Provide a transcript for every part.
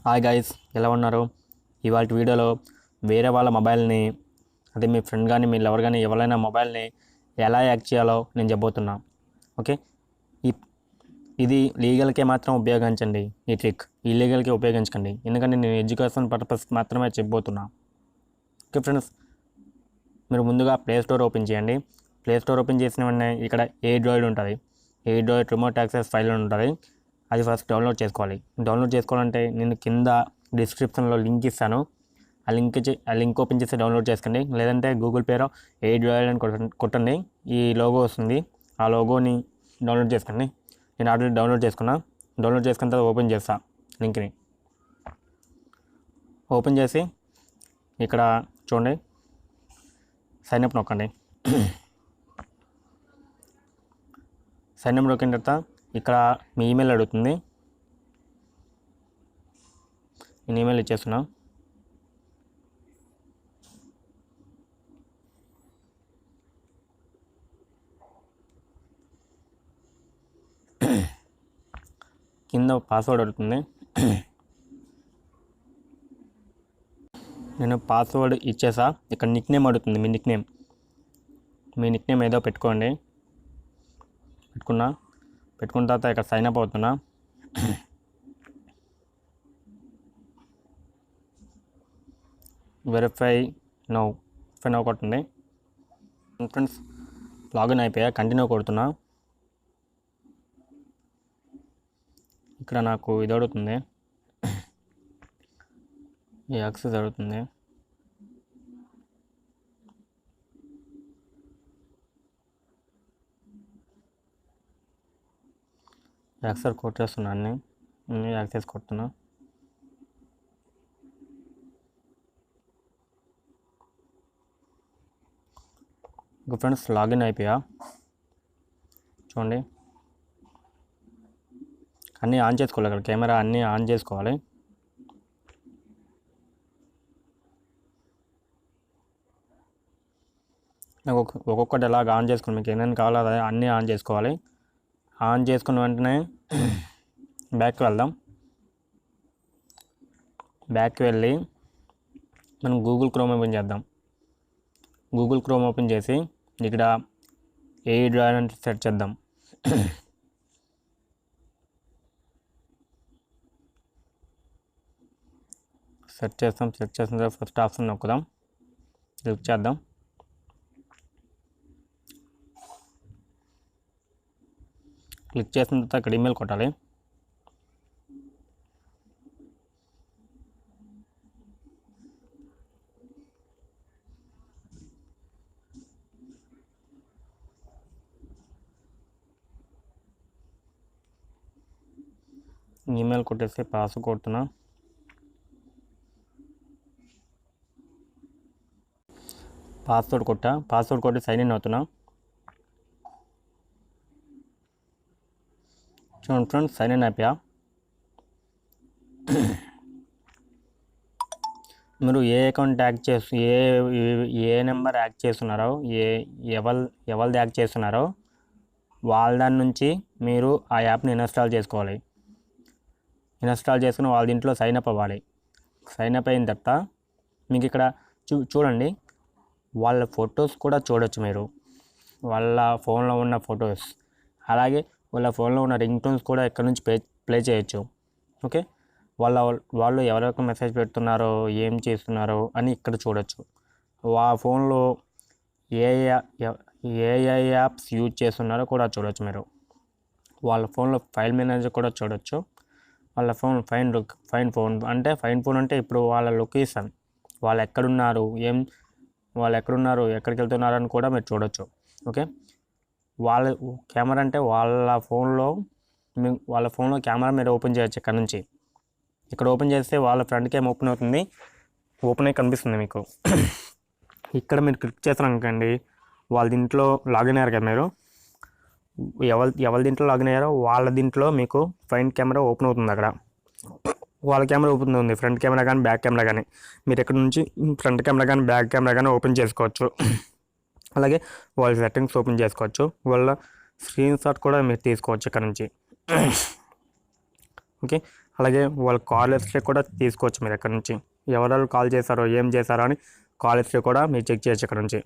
Hi guys, ఎలా ఉన్నారు? ఇవాళ వీడియోలో వేరే వాళ్ళ మొబైల్ని, అదే మీ ఫ్రెండ్ కానీ మీ లవర్ కానీ ఎవరైనా మొబైల్ని ఎలా యాక్ చేయాలో నేను చెప్పబోతున్నా. ఓకే, ఇది లీగల్కే మాత్రం ఉపయోగించండి. ఈ ట్రిక్ ఇల్లీగల్కి ఉపయోగించకండి, ఎందుకంటే నేను ఎడ్యుకేషన్ పర్పస్ మాత్రమే చెప్పబోతున్నా. ఓకే ఫ్రెండ్స్, మీరు ముందుగా ప్లే స్టోర్ ఓపెన్ చేయండి. ప్లే స్టోర్ ఓపెన్ చేసిన వెంటనే ఇక్కడ Android ఉంటుంది. Android రిమోట్ యాక్సెస్ ఫైల్ ఉంటుంది. అది ఫస్ట్ డౌన్లోడ్ చేసుకోవాలి. డౌన్లోడ్ చేసుకోవాలంటే నేను కింద డిస్క్రిప్షన్లో లింక్ ఇస్తాను. ఆ లింక్ ఓపెన్ చేసి డౌన్లోడ్ చేసుకోండి. లేదంటే గూగుల్ పేలో Android అని కొట్టండి. ఈ లోగో వస్తుంది. ఆ లోగోని డౌన్లోడ్ చేసుకోండి. నేను ఆల్రెడీ డౌన్లోడ్ చేసుకున్నా. డౌన్లోడ్ చేసుకున్న తర్వాత ఓపెన్ చేస్తా లింక్ని. ఓపెన్ చేసి ఇక్కడ చూడండి, సైన్ అప్ నొక్కండి. సైన్ అప్ నొక్కిన తర్వాత ఇక్కడ మీ ఈమెయిల్ అడుగుతుంది. నేను ఈమెయిల్ ఇచ్చేస్తున్నా. కింద పాస్వర్డ్ అడుగుతుంది. నేను పాస్వర్డ్ ఇచ్చేసా. ఇక్కడ నిక్ నేమ్ అడుగుతుంది. మీ నిక్ నేమ్ ఏదో పెట్టుకోండి. పెట్టుకున్న తర్వాత ఇక్కడ సైన్ అప్ అవుతున్నా. వెరిఫై నౌ కొట్టండి. ఫ్రెండ్స్, లాగిన్ అయిపోయా. కంటిన్యూ కొడుతున్నా. ఇక్కడ నాకు ఇది అడుగుతుంది, ఈ యాక్సెస్ అడుగుతుంది. యాక్సెస్ కొట్టేస్తున్నా. అన్నీ యాక్సెస్ కొడుతున్నా. ఇంకా ఫ్రెండ్స్, లాగిన్ అయిపోయా. చూడండి, అన్నీ ఆన్ చేసుకోవాలి. అక్కడ కెమెరా అన్నీ ఆన్ చేసుకోవాలి. నాకు ఒక్కొక్కటి ఎలాగ ఆన్ చేసుకుని మీకు ఏమేమి కావాలో అదే అన్నీ ఆన్ చేసుకోవాలి. ఆన్ చేసుకున్న వెంటనే బ్యాక్కి వెళ్దాం. బ్యాక్కి వెళ్ళి మనం గూగుల్ క్రోమ్ ఓపెన్ చేద్దాం. గూగుల్ క్రోమ్ ఓపెన్ చేసి ఇక్కడ Android అని సెర్చ్ చేద్దాం. సెర్చ్ చేసిన తర్వాత ఫస్ట్ ఆప్షన్ నొక్కుదాం. క్లిక్ చేద్దాం. క్లిక్ చేసిన తర్వాత ఇక్కడ ఈమెయిల్ కొట్టాలి. ఈమెయిల్ కొట్టేసి పాస్వర్డ్ కొడుతున్నా. పాస్వర్డ్ కొట్టి సైన్ ఇన్ అవుతున్నా. చూడండి ఫ్రెండ్స్, సైన్ ఇన్ అయిపోయా. మీరు ఏ అకౌంట్ యాక్ట్ చేస్తూ ఏ నెంబర్ యాక్ట్ చేస్తున్నారో, ఎవరిది యాక్ట్ చేస్తున్నారో వాళ్ళ దాని నుంచి మీరు ఆ యాప్ని ఇన్స్టాల్ చేసుకోవాలి. ఇన్స్టాల్ చేసుకుని వాళ్ళ దీంట్లో సైన్ అప్ అవ్వాలి. సైన్ అప్ అయిన తర్వాత మీకు ఇక్కడ చూడండి, వాళ్ళ ఫొటోస్ కూడా చూడొచ్చు మీరు. వాళ్ళ ఫోన్లో ఉన్న ఫొటోస్, అలాగే వాళ్ళ ఫోన్లో ఉన్న రింగ్ టోన్స్ కూడా ఇక్కడ నుంచి ప్లే చేయొచ్చు. ఓకే, వాళ్ళు ఎవరికి మెసేజ్ పెడుతున్నారో, ఏం చేస్తున్నారో అని ఇక్కడ చూడొచ్చు. ఆ ఫోన్లో ఏ యాప్స్ యూజ్ చేస్తున్నారో కూడా చూడొచ్చు మీరు. వాళ్ళ ఫోన్లో ఫైల్ మేనేజర్ కూడా చూడొచ్చు. వాళ్ళ ఫైన్ ఫోన్ అంటే ఇప్పుడు వాళ్ళ లొకేషన్, వాళ్ళు ఎక్కడున్నారు, ఎక్కడికి వెళ్తున్నారు అని కూడా మీరు చూడొచ్చు. ఓకే, వాళ్ళ కెమెరా అంటే వాళ్ళ ఫోన్లో కెమెరా మీరు ఓపెన్ చేయొచ్చు. ఇక్కడ నుంచి ఇక్కడ ఓపెన్ చేస్తే వాళ్ళ ఫ్రంట్ క్యామ్ ఓపెన్ అవుతుంది. ఓపెన్ అయ్యి కనిపిస్తుంది మీకు. ఇక్కడ మీరు క్లిక్ చేస్తాను అనుకోండి, వాళ్ళ దీంట్లో లాగిన్ అయ్యారు కదా మీరు. ఎవరి దీంట్లో లాగిన్ అయ్యారో వాళ్ళ దీంట్లో మీకు ఫ్రంట్ కెమెరా ఓపెన్ అవుతుంది. అక్కడ వాళ్ళ కెమెరా ఓపెన్ అవుతుంది, ఫ్రంట్ కెమెరా కానీ బ్యాక్ కెమెరా కానీ. మీరు ఎక్కడ నుంచి ఫ్రంట్ కెమెరా కానీ బ్యాక్ కెమెరా కానీ ఓపెన్ చేసుకోవచ్చు. అలాగే వాళ్ళ సెట్టింగ్స్ ఓపెన్ చేసుకోవచ్చు. వాళ్ళ స్క్రీన్ షాట్ కూడా మీరు తీసుకోవచ్చు ఇక్కడ నుంచి. ఓకే. అలాగే వాళ్ళ కాల్ హిస్టరీ కూడా తీసుకోవచ్చు మీరు ఇక్కడ నుంచి. ఎవరెవరు కాల్ చేశారో ఏం చేశారో అని కాల్ హిస్టరీ కూడా మీరు చెక్ చేయొచ్చు ఇక్కడ నుంచి.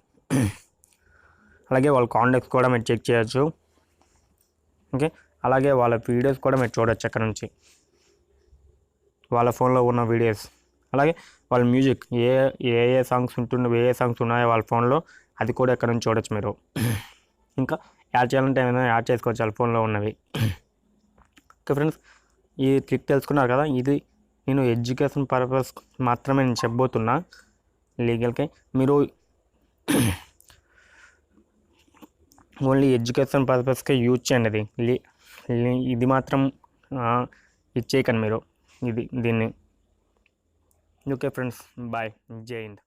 అలాగే వాళ్ళ కాంటాక్ట్స్ కూడా మీరు చెక్ చేయొచ్చు. ఓకే. అలాగే వాళ్ళ వీడియోస్ కూడా మీరు చూడొచ్చు ఇక్కడ నుంచి, వాళ్ళ ఫోన్లో ఉన్న వీడియోస్. అలాగే వాళ్ళ మ్యూజిక్ ఏ ఏ ఏ సాంగ్స్ ఉన్నాయో వాళ్ళ ఫోన్లో అది కూడా ఇక్కడ నుంచి చూడొచ్చు మీరు. ఇంకా యాడ్ చేయాలంటే ఏమైనా యాడ్ చేసుకోవచ్చు వాళ్ళ ఫోన్లో ఉన్నవి. ఓకే ఫ్రెండ్స్, ఈ ట్రిక్ తెలుసుకున్నారు కదా. ఇది నేను ఎడ్యుకేషన్ పర్పస్ మాత్రమే నేను చెప్పబోతున్నా. లీగల్కి మీరు ఓన్లీ ఎడ్యుకేషన్ పర్పస్కే యూజ్ చేయండి. ఇది మాత్రం ఇచ్చేయకండి మీరు దీన్ని. ఓకే ఫ్రెండ్స్, బాయ్, జై హింద్.